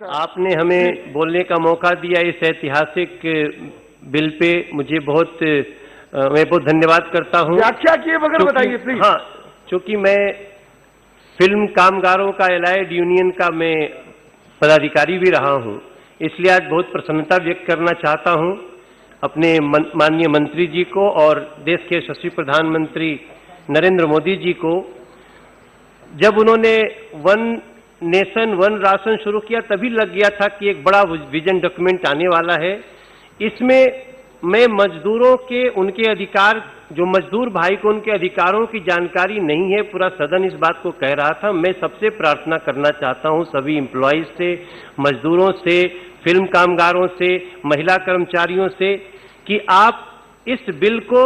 आपने हमें बोलने का मौका दिया इस ऐतिहासिक बिल पे, मैं बहुत धन्यवाद करता हूँ। व्याख्या किए बगैर बताइए प्लीज। हाँ, चूंकि मैं फिल्म कामगारों का एलाइड यूनियन का मैं पदाधिकारी भी रहा हूँ, इसलिए आज बहुत प्रसन्नता व्यक्त करना चाहता हूँ अपने माननीय मंत्री जी को और देश के यशस्वी प्रधानमंत्री नरेंद्र मोदी जी को। जब उन्होंने वन नेशन वन राशन शुरू किया तभी लग गया था कि एक बड़ा विजन डॉक्यूमेंट आने वाला है। इसमें मैं मजदूरों के उनके अधिकार, जो मजदूर भाई को उनके अधिकारों की जानकारी नहीं है, पूरा सदन इस बात को कह रहा था। मैं सबसे प्रार्थना करना चाहता हूं सभी एम्प्लॉइज से, मजदूरों से, फिल्म कामगारों से, महिला कर्मचारियों से कि आप इस बिल को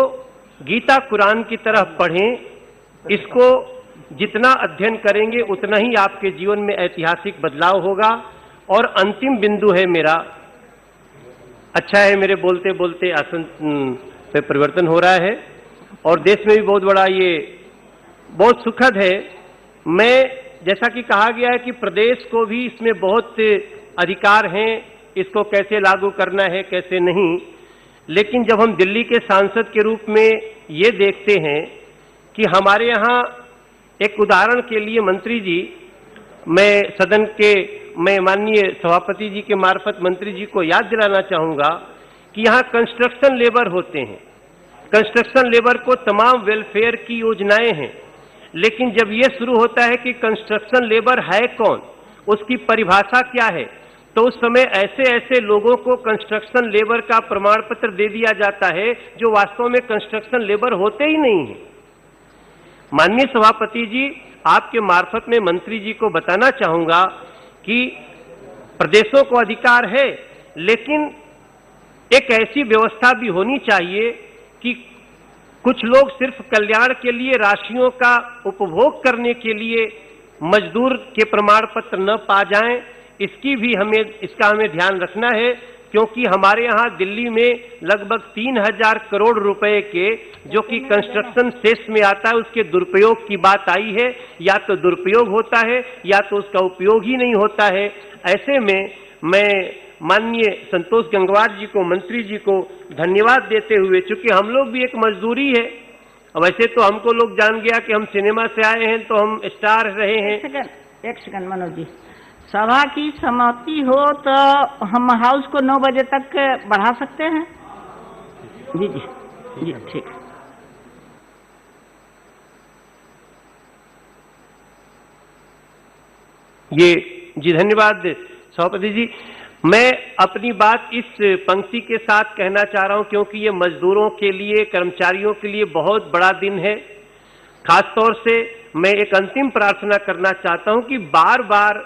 गीता कुरान की तरह पढ़ें। इसको जितना अध्ययन करेंगे उतना ही आपके जीवन में ऐतिहासिक बदलाव होगा। और अंतिम बिंदु है मेरा, अच्छा है मेरे बोलते बोलते आसन पे परिवर्तन हो रहा है और देश में भी बहुत बड़ा ये बहुत सुखद है। मैं जैसा कि कहा गया है कि प्रदेश को भी इसमें बहुत अधिकार हैं, इसको कैसे लागू करना है कैसे नहीं, लेकिन जब हम दिल्ली के सांसद के रूप में ये देखते हैं कि हमारे यहाँ एक उदाहरण के लिए मंत्री जी, मैं माननीय सभापति जी के मार्फत मंत्री जी को याद दिलाना चाहूंगा कि यहाँ कंस्ट्रक्शन लेबर होते हैं। कंस्ट्रक्शन लेबर को तमाम वेलफेयर की योजनाएं हैं, लेकिन जब ये शुरू होता है कि कंस्ट्रक्शन लेबर है कौन, उसकी परिभाषा क्या है, तो उस समय ऐसे ऐसे लोगों को कंस्ट्रक्शन लेबर का प्रमाण पत्र दे दिया जाता है जो वास्तव में कंस्ट्रक्शन लेबर होते ही नहीं है। माननीय सभापति जी, आपके मार्फत में मंत्री जी को बताना चाहूंगा कि प्रदेशों को अधिकार है, लेकिन एक ऐसी व्यवस्था भी होनी चाहिए कि कुछ लोग सिर्फ कल्याण के लिए राशियों का उपभोग करने के लिए मजदूर के प्रमाण पत्र न पा जाएं। इसका हमें ध्यान रखना है, क्योंकि हमारे यहाँ दिल्ली में लगभग 3000 करोड़ रुपए के जो कि कंस्ट्रक्शन सेस में आता है उसके दुरुपयोग की बात आई है। या तो दुरुपयोग होता है या तो उसका उपयोग ही नहीं होता है। ऐसे में मैं माननीय संतोष गंगवार जी को, मंत्री जी को धन्यवाद देते हुए, चूंकि हम लोग भी एक मजदूरी है, वैसे तो हमको लोग जान गया कि हम सिनेमा से आए हैं तो हम स्टार रहे हैं। एक सेकंड मनोज जी, सभा की समाप्ति हो तो हम हाउस को 9 बजे तक बढ़ा सकते हैं। जी जी जी ठीक। जी धन्यवाद सभापति जी। मैं अपनी बात इस पंक्ति के साथ कहना चाह रहा हूं क्योंकि ये मजदूरों के लिए, कर्मचारियों के लिए बहुत बड़ा दिन है। खासतौर से मैं एक अंतिम प्रार्थना करना चाहता हूं कि बार बार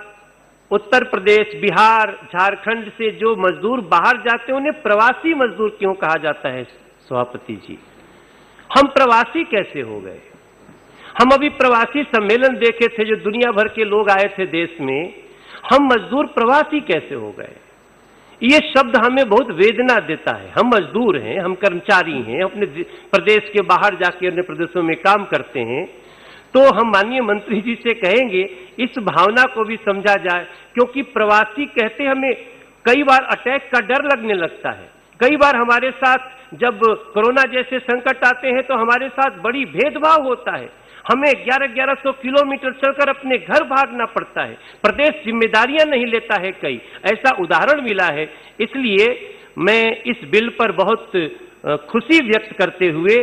उत्तर प्रदेश, बिहार, झारखंड से जो मजदूर बाहर जाते हैं उन्हें प्रवासी मजदूर क्यों कहा जाता है सभापति जी? हम प्रवासी कैसे हो गए? हम अभी प्रवासी सम्मेलन देखे थे जो दुनिया भर के लोग आए थे देश में, हम मजदूर प्रवासी कैसे हो गए? ये शब्द हमें बहुत वेदना देता है। हम मजदूर हैं, हम कर्मचारी हैं, अपने प्रदेश के बाहर जाके अन्य प्रदेशों में काम करते हैं। तो हम माननीय मंत्री जी से कहेंगे इस भावना को भी समझा जाए, क्योंकि प्रवासी कहते हमें कई बार अटैक का डर लगने लगता है। कई बार हमारे साथ जब कोरोना जैसे संकट आते हैं तो हमारे साथ बड़ी भेदभाव होता है। हमें 1100 किलोमीटर चलकर अपने घर भागना पड़ता है। प्रदेश जिम्मेदारियां नहीं लेता है, कई ऐसा उदाहरण मिला है। इसलिए मैं इस बिल पर बहुत खुशी व्यक्त करते हुए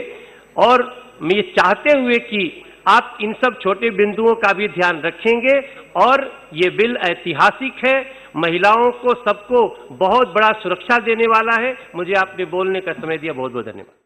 और मैं ये चाहते हुए कि आप इन सब छोटे बिंदुओं का भी ध्यान रखेंगे और ये बिल ऐतिहासिक है, महिलाओं को सबको बहुत बड़ा सुरक्षा देने वाला है। मुझे आपने बोलने का समय दिया, बहुत बहुत धन्यवाद।